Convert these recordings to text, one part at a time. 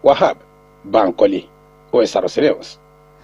Wahab Bankole, Osrc News.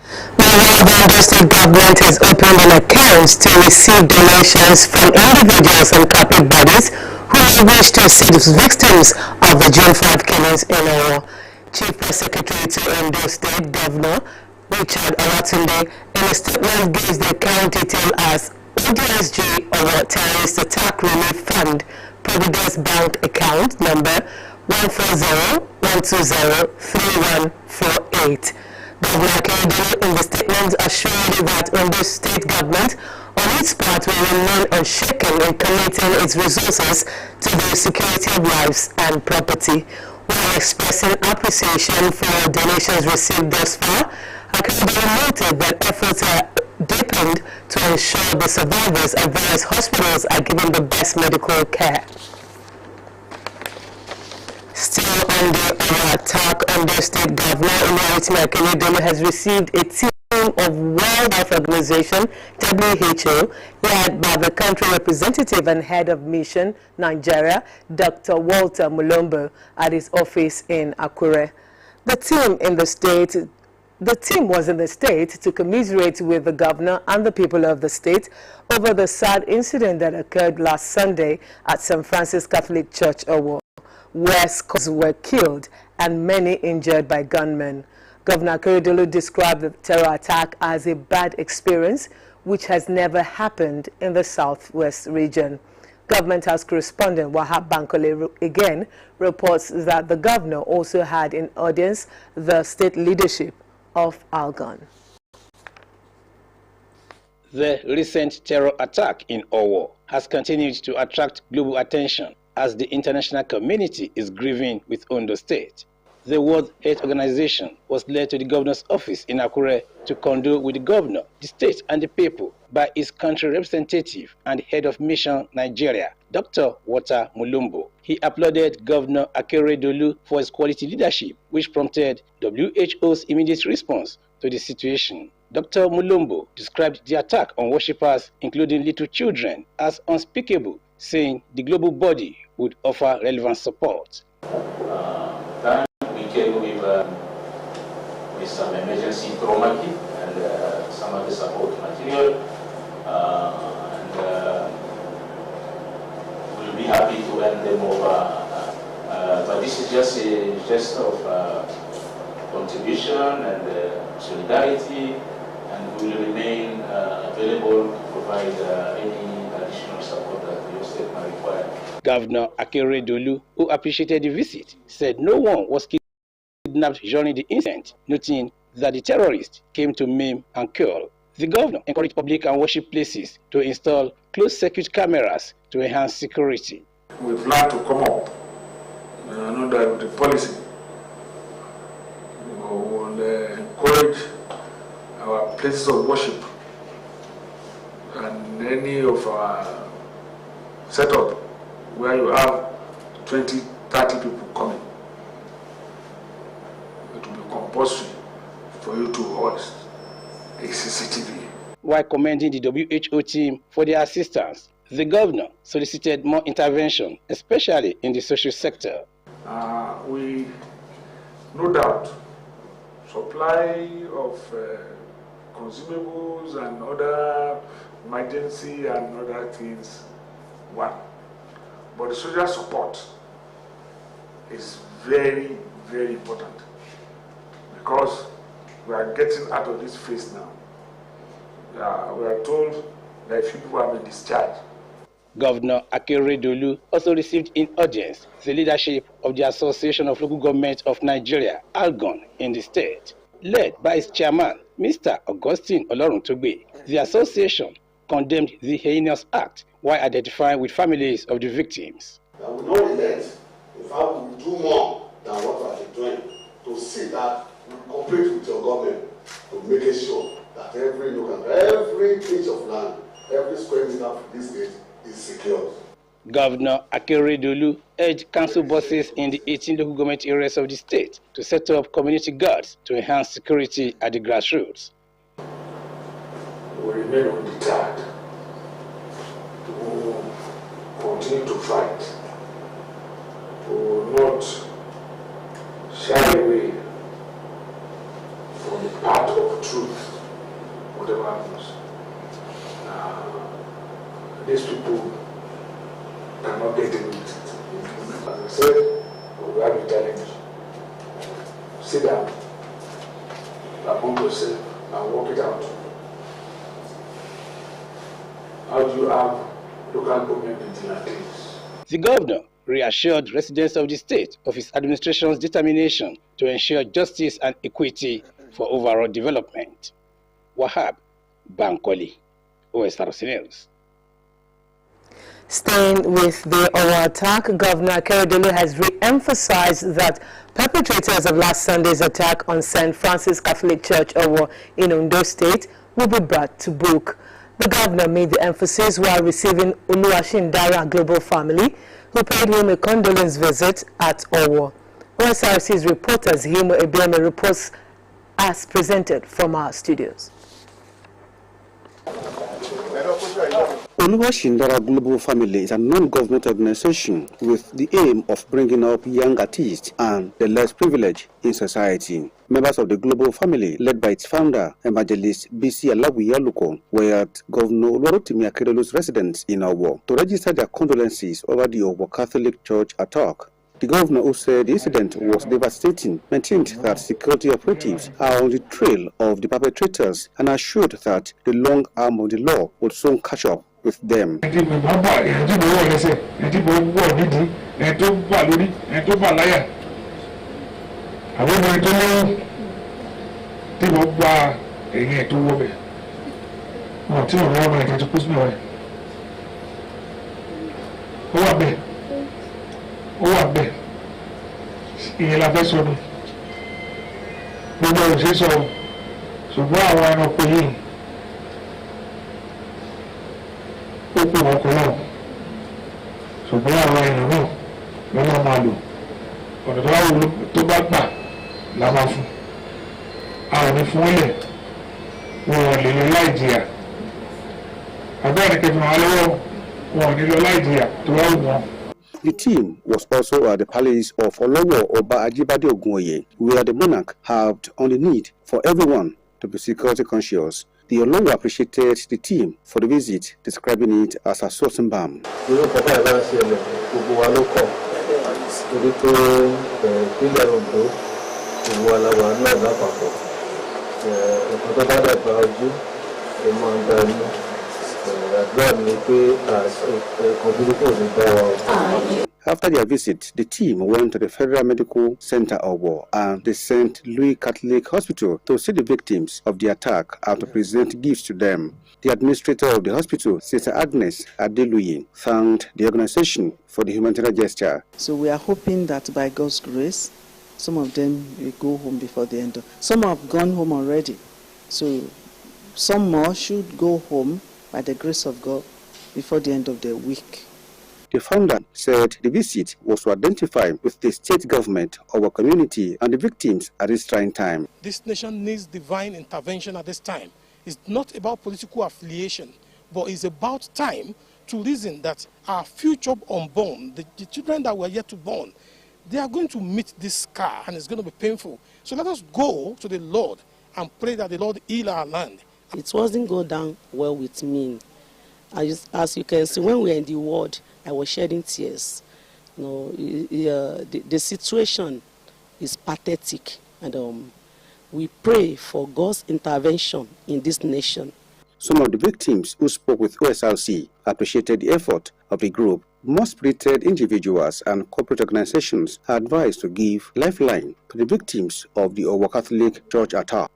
The state government has opened an account to receive donations from individuals and corporate bodies who wish to assist victims of the June 5 killings in Owo. Chief Press Secretary to Ondo State Governor Richard Olatunde in a statement gives the account detail as ODSG Owo Terrorist Attack Relief Fund, Providence Bank account number 140-120-3148. Governor Akeredolu in the statement assured that Ondo State Government on its part will remain unshaken in committing its resources to the security of lives and property. While expressing appreciation for donations received thus far, Akeredolu noted that efforts are deepened to ensure the survivors at various hospitals are given the best medical care. Still under attack, Ondo State Governor Akeredolu has received a team of World Health Organization (WHO) led by the country representative and head of mission Nigeria, Dr. Walter Mulombo, at his office in Akure. The team was in the state to commiserate with the governor and the people of the state over the sad incident that occurred last Sunday at St. Francis Catholic Church, Owo, where scores were killed and many injured by gunmen. Governor Akeredolu described the terror attack as a bad experience which has never happened in the southwest region. Government House correspondent Wahab Bankole again reports that the governor also had in audience the state leadership of Algon. The recent terror attack in Owo has continued to attract global attention as the international community is grieving with Ondo State. The World Health Organization was led to the governor's office in Akure to condole with the governor, the state and the people by his country representative and head of mission Nigeria, Dr. Walter Mulombo. He applauded Governor Akeredolu for his quality leadership, which prompted WHO's immediate response to the situation. Dr. Mulombo described the attack on worshippers, including little children, as unspeakable, saying the global body would offer relevant support. We came with some emergency trauma kit and some other support material, we'll be happy to hand them over. But this is just a gesture of contribution and solidarity, and we will remain available to provide any additional support that your state might require. Governor Akeredolu, who appreciated the visit, said no one was kidnapped during the incident, noting that the terrorists came to maim and kill. The governor encouraged public and worship places to install closed-circuit cameras to enhance security. We plan to come up with the policy. We will encourage our places of worship and any of our setup where you have 20, 30 people coming. It will be compulsory for you to host a CCTV. While commending the WHO team for their assistance, the governor solicited more intervention, especially in the social sector. We, no doubt, supply of consumables and other emergency and other things, one. But the social support is very, very important because we are getting out of this phase now. We are told that few people have been discharged. Governor Akeredolu also received in audience the leadership of the Association of Local Governments of Nigeria, Algon, in the state. Led by its chairman, Mr. Augustine Oloruntogbe, the association condemned the heinous act while identifying with families of the victims. That we don't relent. In fact, we will do more than what we have been doing to see that we cooperate with your government to make sure that every inch of land, every square meter of this state is secured. Governor Akeredolu urged council bosses in the 18 local government areas of the state to set up community guards to enhance security at the grassroots. We remain undeterred to continue to fight, to not shy away from the path of truth, whatever happens. These people cannot get away with it. As I said, we have a challenge. Sit down, among yourself, and work it out. How do you have local government vigilantes? The governor reassured residents of the state of his administration's determination to ensure justice and equity for overall development. Wahab Bankole, Osrc News. Staying with the Owo attack, Governor Akeredolu has re-emphasized that perpetrators of last Sunday's attack on St. Francis Catholic Church Owo in Ondo State will be brought to book. The governor made the emphasis while receiving Oluwashindara Global Family, who paid him a condolence visit at Owo. OSRC's reporters Himo Ebiame reports as presented from our studios. Oluwashindara Global Family is a non-government organization with the aim of bringing up young artists and the less privileged in society. Members of the Global Family, led by its founder, Evangelist B.C. Alawiyaluko, were at Governor Oluwarotimi Akeredolu's residence in Owo to register their condolences over the Owo Catholic Church attack. The governor, who said the incident was devastating, maintained that security operatives are on the trail of the perpetrators and assured that the long arm of the law would soon catch up with them. Ó wà bẹ́ẹ̀ ìyẹn la fẹ́ sọ ni gbogbo òṣè sọ ṣùgbọ́n àwọn ẹranko yìí ó pè wọ́n kọ́ náà ṣùgbọ́n àwọn èèyàn náà lọ́wọ́ máa lò ọ̀nà tó bá gbà la máa fún àwọn ní fún ilẹ̀ wọn ò lè lọ láì jìyà àbẹ́rẹ́ kẹfì wọn lọ́wọ́ wọn ò ní lọ láì jìyà tó bá wù wọn. The team was also at the palace of Olowo Oba Ajibade Ogunoye, where the monarch harped on the need for everyone to be security conscious. The Olowo appreciated the team for the visit, describing it as a soothing balm. After their visit, the team went to the Federal Medical Center Owo and the St. Louis Catholic Hospital to see the victims of the attack and to present gifts to them. The administrator of the hospital, Sister Agnes Adeluyi, thanked the organization for the humanitarian gesture. So we are hoping that by God's grace, some of them will go home before the end. Some have gone home already. So some more should go home by the grace of God before the end of the week. The founder said the visit was to identify with the state government, our community, and the victims at this trying time. This nation needs divine intervention at this time. It's not about political affiliation, but it's about time to reason that our future unborn, the children that were yet to born, they are going to meet this scar and it's going to be painful. So let us go to the Lord and pray that the Lord heal our land. It wasn't go down well with me. As you can see, when we were in the ward, I was shedding tears. You know, the situation is pathetic, and we pray for God's intervention in this nation. Some of the victims who spoke with OSRC appreciated the effort of the group. More spirited individuals and corporate organizations are advised to give lifeline to the victims of the Owo Catholic Church attack.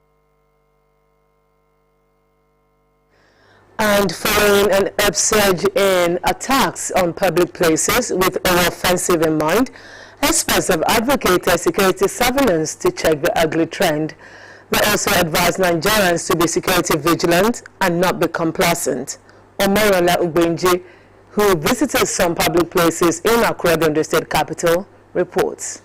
And following an upsurge in attacks on public places with an offensive in mind, experts have advocated security surveillance to check the ugly trend. They also advise Nigerians to be security vigilant and not be complacent. Omorola Ubenji, who visited some public places in Accra, the state capital, reports.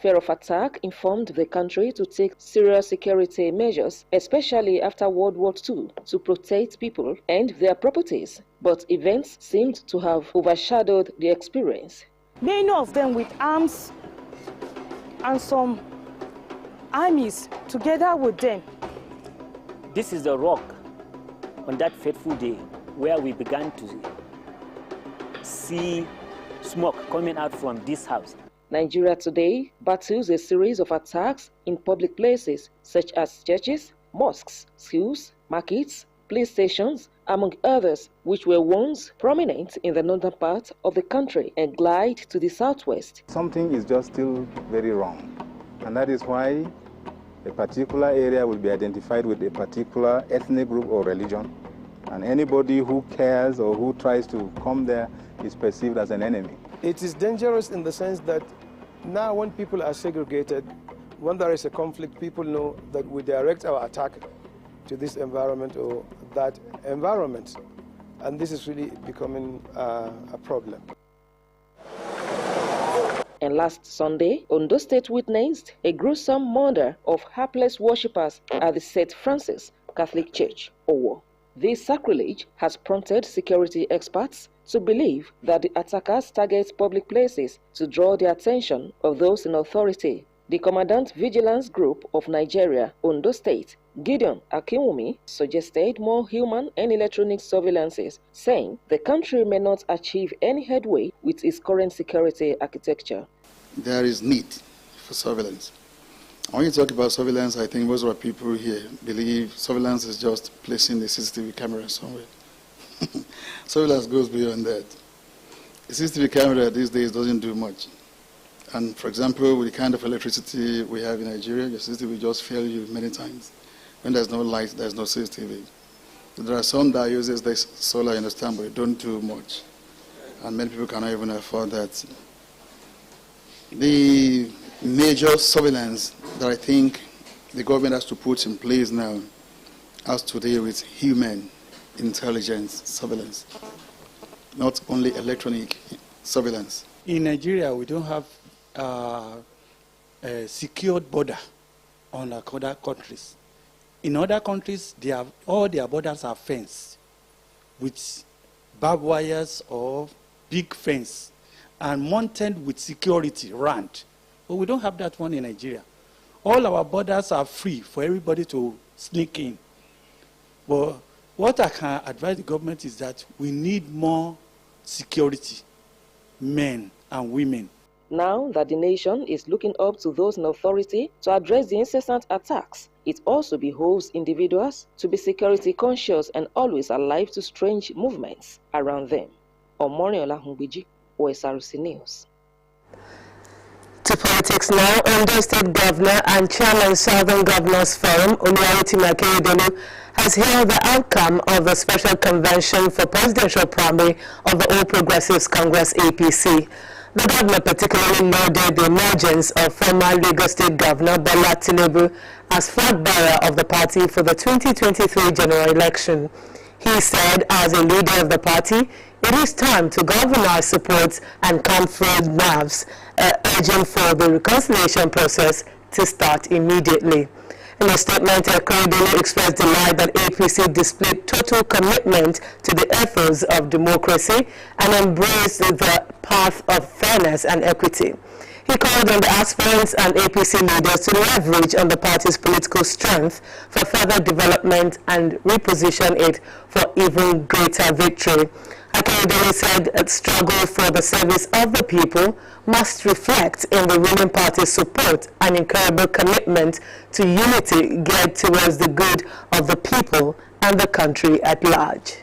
fear of attack informed the country to take serious security measures, especially after World War II, to protect people and their properties. But events seemed to have overshadowed the experience. Many of them with arms and some armies together with them. This is the rock on that fateful day where we began to see smoke coming out from this house. Nigeria today battles a series of attacks in public places such as churches, mosques, schools, markets, police stations, among others, which were once prominent in the northern part of the country and glide to the southwest. Something is just still very wrong, and that is why a particular area will be identified with a particular ethnic group or religion, and anybody who cares or who tries to come there is perceived as an enemy. It is dangerous in the sense that now when people are segregated, when there is a conflict, people know that we direct our attack to this environment or that environment, and this is really becoming a problem. And last Sunday, Ondo State witnessed a gruesome murder of hapless worshippers at the St. Francis Catholic Church, Owo. This sacrilege has prompted security experts to believe that the attackers target public places to draw the attention of those in authority. The Commandant Vigilance Group of Nigeria, Ondo State, Gideon Akinwumi, suggested more human and electronic surveillances, saying the country may not achieve any headway with its current security architecture. There is need for surveillance. When you talk about surveillance, I think most of our people here believe surveillance is just placing the CCTV camera somewhere. Surveillance goes beyond that. The CCTV camera these days doesn't do much. And for example, with the kind of electricity we have in Nigeria, your CCTV will just fail you many times. When there's no light, there's no CCTV. There are some that uses this solar, you understand, but they don't do much. And many people cannot even afford that. The major surveillance that I think the government has to put in place now has to do with human intelligence surveillance, not only electronic surveillance. In Nigeria, we don't have a secured border on other countries. In other countries, all their borders are fenced with barbed wires or big fence and mounted with security around. But we don't have that one in Nigeria. All our borders are free for everybody to sneak in. But what I can advise the government is that we need more security, men and women. Now that the nation is looking up to those in authority to address the incessant attacks, it also behoves individuals to be security conscious and always alive to strange movements around them. Omoriola Hungbiji, Osrc News. To politics now, Ondo State Governor and Chairman Southern Governors Forum, Oluwarotimi Akeredolu, has hailed the outcome of the special convention for presidential primary of the All Progressives Congress APC. The governor particularly lauded the emergence of former Lagos State Governor Bola Tinubu as flag bearer of the party for the 2023 general election. He said, as a leader of the party, it is time to galvanize support and calm frayed nerves, urging for the reconciliation process to start immediately. In a statement, Akeredolu expressed delight that APC displayed total commitment to the efforts of democracy and embraced the path of fairness and equity. He called on the aspirants and APC leaders to leverage on the party's political strength for further development and reposition it for even greater victory. Akeredolu said a struggle for the service of the people must reflect in the ruling party's support and incredible commitment to unity geared towards the good of the people and the country at large.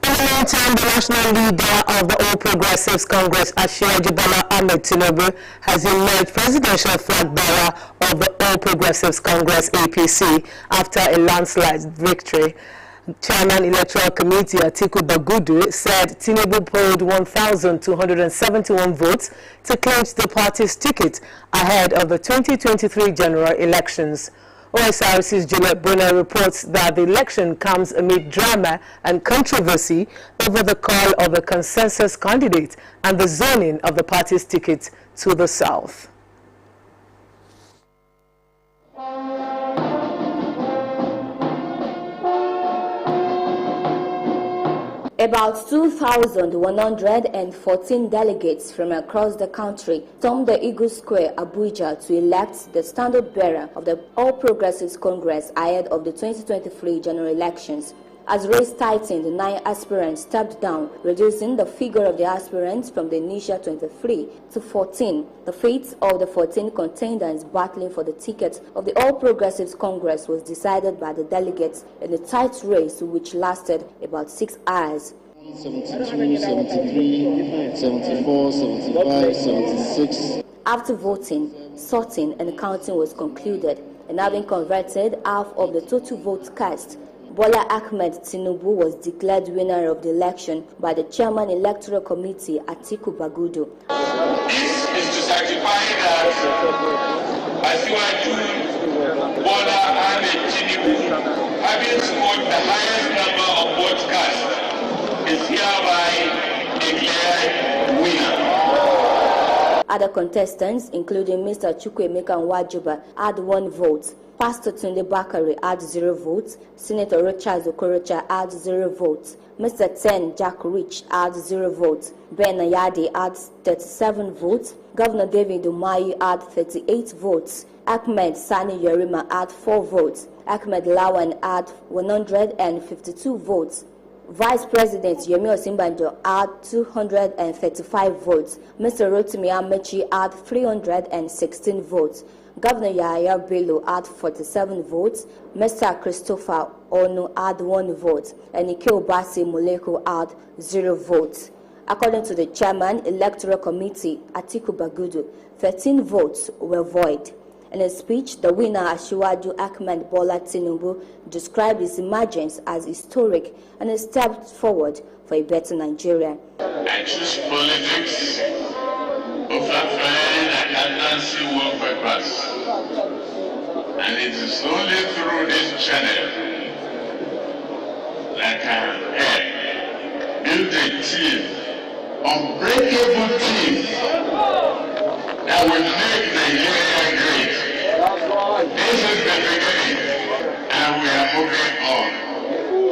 In the meantime, the national leader of the All Progressives Congress, Asiwaju Bola Ahmed Tinubu, has emerged presidential flag bearer of the All Progressives Congress APC after a landslide victory. Chairman Electoral Committee Atiku Bagudu said Tinubu polled 1,271 votes to clinch the party's ticket ahead of the 2023 general elections. Osrc's Juliet Bonner reports that the election comes amid drama and controversy over the call of a consensus candidate and the zoning of the party's ticket to the south. About 2,114 delegates from across the country stormed the Eagle Square, Abuja, to elect the standard bearer of the All Progressives Congress ahead of the 2023 general elections. As race tightened, 9 aspirants stepped down, reducing the figure of the aspirants from the initial 23 to 14. The fate of the 14 contenders battling for the ticket of the All Progressives Congress was decided by the delegates in a tight race which lasted about 6 hours. 72, 73, 74, 75, 76. After voting, sorting and counting was concluded, and having converted half of the total votes cast, Bola Ahmed Tinubu was declared winner of the election by the Chairman Electoral Committee, Atiku Bagudu. This is to certify that Osrc Bola Ahmed Tinubu, having scored the highest number of votes cast, is hereby declared winner. Other contestants, including Mr. Chukwuemeka Nwajuba, had 1 vote. Pastor Tunde Bakare had 0 votes. Senator Rochas Okorocha had 0 votes. Mr. Ten Jack Rich had 0 votes. Ben Ayade had 37 votes. Governor David Umahi had 38 votes. Ahmed Sani Yerima had 4 votes. Ahmed Lawan had 152 votes. Vice President Yemi Osinbajo had 235 votes. Mr. Rotimi Amechi had 316 votes. Governor Yahaya Bello had 47 votes. Mr. Christopher Onu had 1 vote. And Ike Obasi Moleko had 0 votes. According to the Chairman Electoral Committee, Atiku Bagudu, 13 votes were void. In a speech, the winner, Asiwaju Ahmed Bola Tinubu, described his emergence as historic and a step forward for a better Nigeria. I choose politics for fulfilling accountancy work purpose, and it is only through this channel that I can build a team, unbreakable team, that will make Nigeria great. This is the beginning, and we are moving on.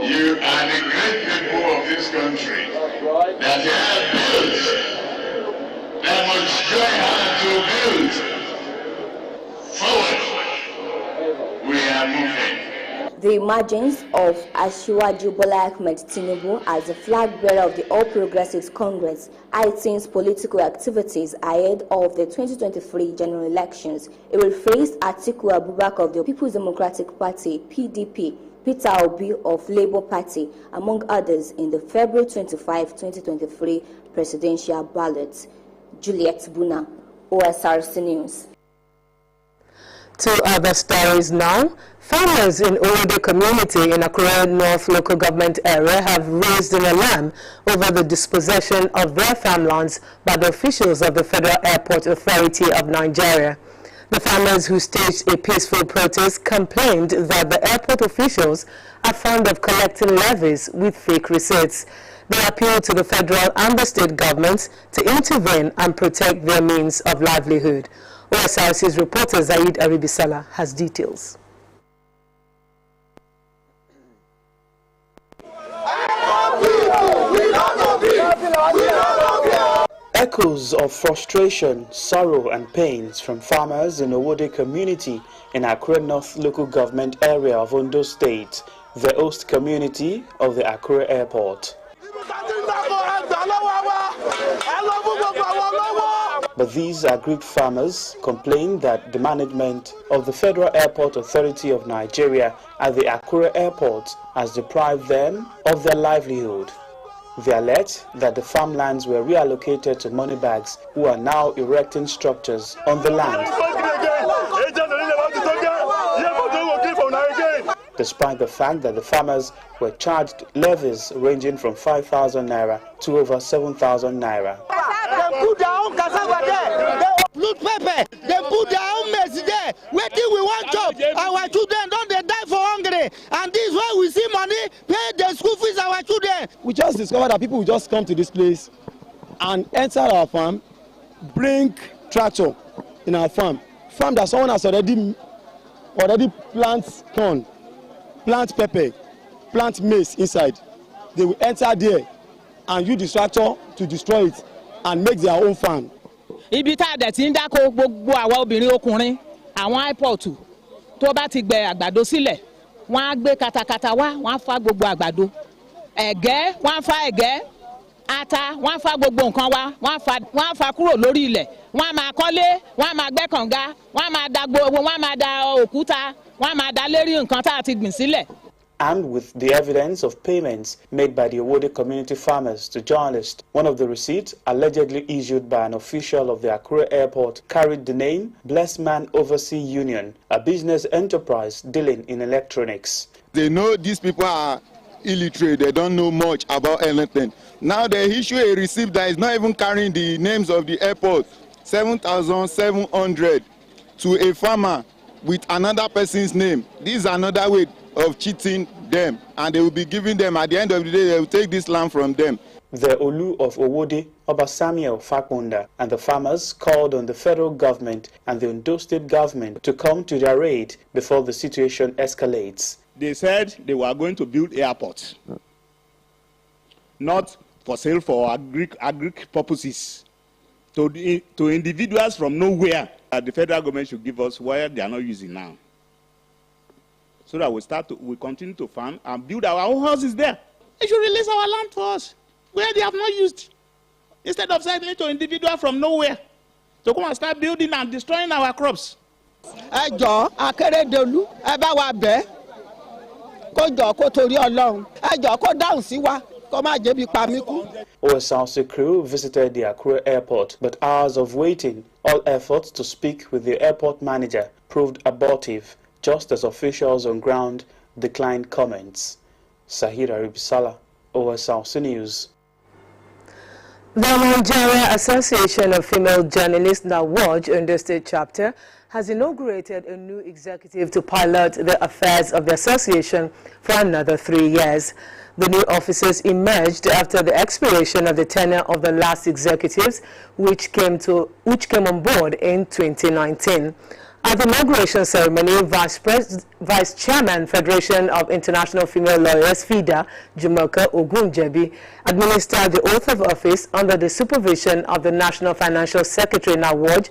You are the great people of this country that have built, that must join hands to build forward. We are moving. The emergence of Asiwaju Bola Ahmed Tinubu as the flag bearer of the All Progressives Congress heightens political activities ahead of the 2023 general elections. It will face Atiku Abubakar of the People's Democratic Party, PDP, Peter Obi of Labour Party, among others, in the February 25, 2023 presidential ballot. Juliet Buna, Osrc News. To other stories now. Farmers in Owode community in Akure North local government area have raised an alarm over the dispossession of their farmlands by the officials of the Federal Airport Authority of Nigeria. The farmers who staged a peaceful protest complained that the airport officials are fond of collecting levies with fake receipts. They appealed to the federal and the state governments to intervene and protect their means of livelihood. Osrc's reporter Zaid Aribisala has details. Echoes of frustration, sorrow and pains from farmers in Owode community in Akure North local government area of Ondo State, the host community of the Akure Airport. But these aggrieved farmers complain that the management of the Federal Airport Authority of Nigeria at the Akure Airport has deprived them of their livelihood. They allege that the farmlands were reallocated to moneybags who are now erecting structures on the land. Despite the fact that the farmers were charged levies ranging from 5,000 naira to over 7,000 naira. They put down cassava there, they put pepper, they put down maize there. there. Waiting we want job. Our children don't they die for hungry. And this is why we see money pay the school fees our children. We just discovered that people will just come to this place and enter our farm, bring tractor in our farm that someone has already plant corn, plant pepper, plant maize inside. They will enter there and use the tractor to destroy it and make their own farm. Ibi tá dẹ̀ ti ń dáko gbogbo àwa obìnrin ọkùnrin àwọn iPort tó bá ti gbẹ àgbàdo sílẹ̀ wọ́n á gbé katakata wá wọ́n á fá gbogbo àgbàdo ẹ̀gẹ́ wọ́n á fá ẹ̀gẹ́ ata wọ́n á fá gbogbo nǹkan wá wọ́n á fá kúrò lórí ilẹ̀ wọ́n á máa kọ́lé wọ́n á máa gbẹ́ kànga wọ́n á máa da gbogbo wọ́n á máa da òkúta wọ́n á máa da lérí nǹkan tá a ti gbìn sílẹ̀. And with the evidence of payments made by the Owode community farmers to journalists, one of the receipts allegedly issued by an official of the Akure airport carried the name Blessed Man Overseas Union, a business enterprise dealing in electronics. They know these people are illiterate, they don't know much about anything. Now they issue a receipt that is not even carrying the names of the airport, 7,700 to a farmer with another person's name. This is another way of cheating them, and they will be giving them, at the end of the day, they will take this land from them. The Olu of Owode, Oba Samuel Fakunda, and the farmers called on the federal government and the Ondo state government to come to their aid before the situation escalates. They said they were going to build airports, not for sale for agric purposes, to individuals from nowhere. The federal government should give us where they are not using now, so that we continue to farm and build our own houses there. They should release our land to us where they have not used, instead of selling it to individuals from nowhere to come and start building and destroying our crops. Ẹ jọ̀ọ́ Akérédolú ẹ bá wa bẹ̀ kó jọ̀ọ́ kó torí Ọlọ́run ẹ jọ̀ọ́ kó dáhùn sí wa kó má jẹ́ bí pa mí kú. Osrc crew visited the Akure airport, but hours of waiting, all efforts to speak with the airport manager proved abortive, just as officials on ground declined comments. Sahira Ribisala, Osrc News. The Montgomery Association of Female Journalists, NAWJ, Ondo State Chapter, has inaugurated a new executive to pilot the affairs of the association for another 3 years. The new officers emerged after the expiration of the tenure of the last executives, which came on board in 2019. At the inauguration ceremony, Vice Chairman, Federation of International Female Lawyers, FIDA, Jumoke Ogunjebi, administered the oath of office under the supervision of the National Financial Secretary, NAWJ,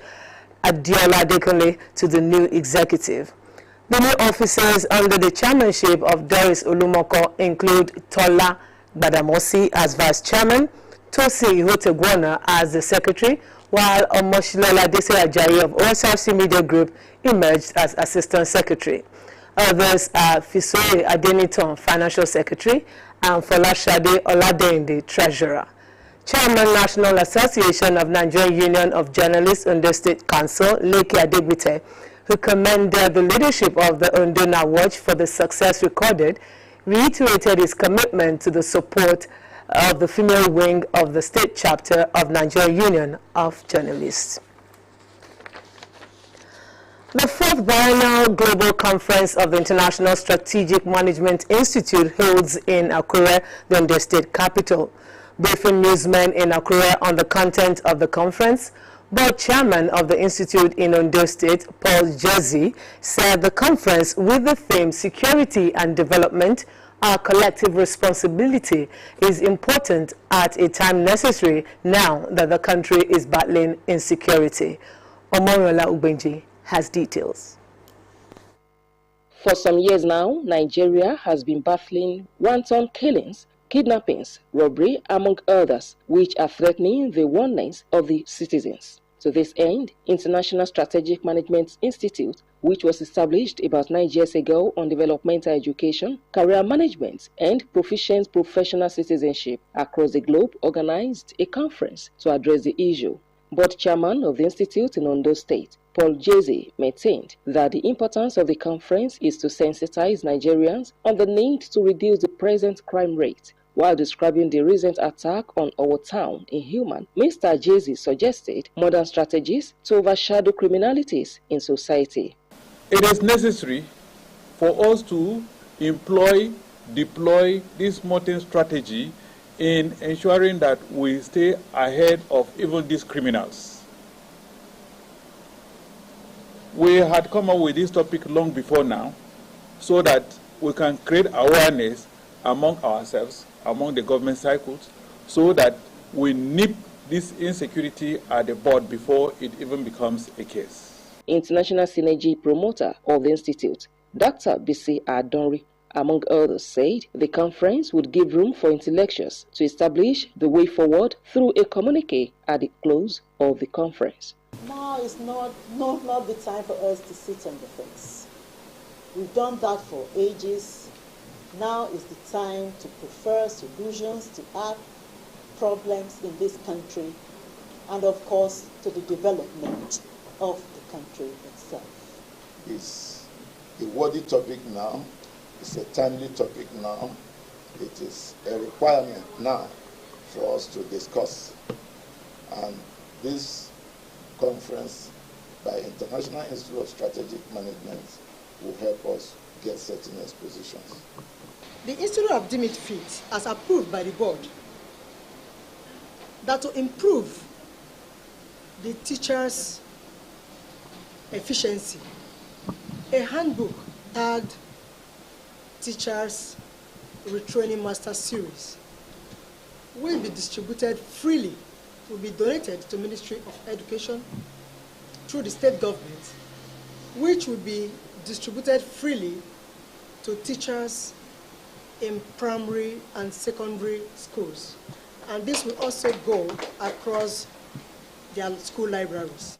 Adiola Adekunle, to the new executive. The new officers under the chairmanship of Doris Olumoko include Tola Badamosi as Vice Chairman, Tosi Ihotegwana as the Secretary, while Omoshilola Dese Ajayi of Osrc Media Group emerged as Assistant Secretary. Others are Fisore Adeniton, Financial Secretary, and Folashade Oladende, Treasurer. Chairman, National Association of Nigerian Union of Journalists, Ondo State Council, Leke Adegbite, who commended the leadership of the Ondo NAWJ for the success recorded, reiterated his commitment to the support of the female wing of the state chapter of Nigerian Union of Journalists. The 4th Biennial Global Conference of the International Strategic Management Institute holds in Akure, the Ondo State capital. Briefing newsmen in Akure on the content of the conference, Board Chairman of the Institute in Ondo State, Paul Jezi, said the conference with the theme Security and Development, Our Collective Responsibility, is important at a time necessary now that the country is battling insecurity. Omorola Ubenji has details. For some years now, Nigeria has been battling wanton killings, kidnappings, robbery, among others, which are threatening the oneness of the citizens. To this end, International Strategic Management Institute, which was established about 9 years ago on developmental education, career management, and proficient professional citizenship across the globe, organized a conference to address the issue. Board Chairman of the Institute in Ondo State, Paul Jezi, maintained that the importance of the conference is to sensitize Nigerians on the need to reduce the present crime rate. While describing the recent attack on our town in Human, Mr. Jezi suggested modern strategies to overshadow criminalities in society. it is necessary for us to deploy this modern strategy in ensuring that we stay ahead of even these criminals. We had come up with this topic long before now, so that we can create awareness among ourselves, among the government cycles, so that we nip this insecurity at the bud before it even becomes a case. International Synergy promoter of the Institute, Dr. B.C. Adonri, among others, said the conference would give room for intellectuals to establish the way forward through a communique at the close of the conference. Now is not the time for us to sit on the fence. We've done that for ages. Now is the time to prefer solutions to our problems in this country, and of course to the development of the country itself. It's a worthy topic now. It's a timely topic now. It is a requirement now for us to discuss. And this conference by International Institute of Strategic Management will help us get certain expositions. The Institute of deemed it fit, as approved by the board, that to improve the teachers' efficiency, a handbook tagged Teachers Retraining Master Series will be distributed freely, will be donated to Ministry of Education through the state government, which will be distributed freely to teachers in primary and secondary schools. And this will also go across their school libraries.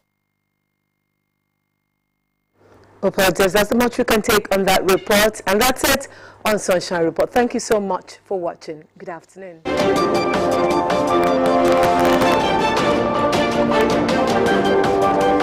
Operators, that's the much we can take on that report. And that's it on Sunshine Report. Thank you so much for watching. Good afternoon.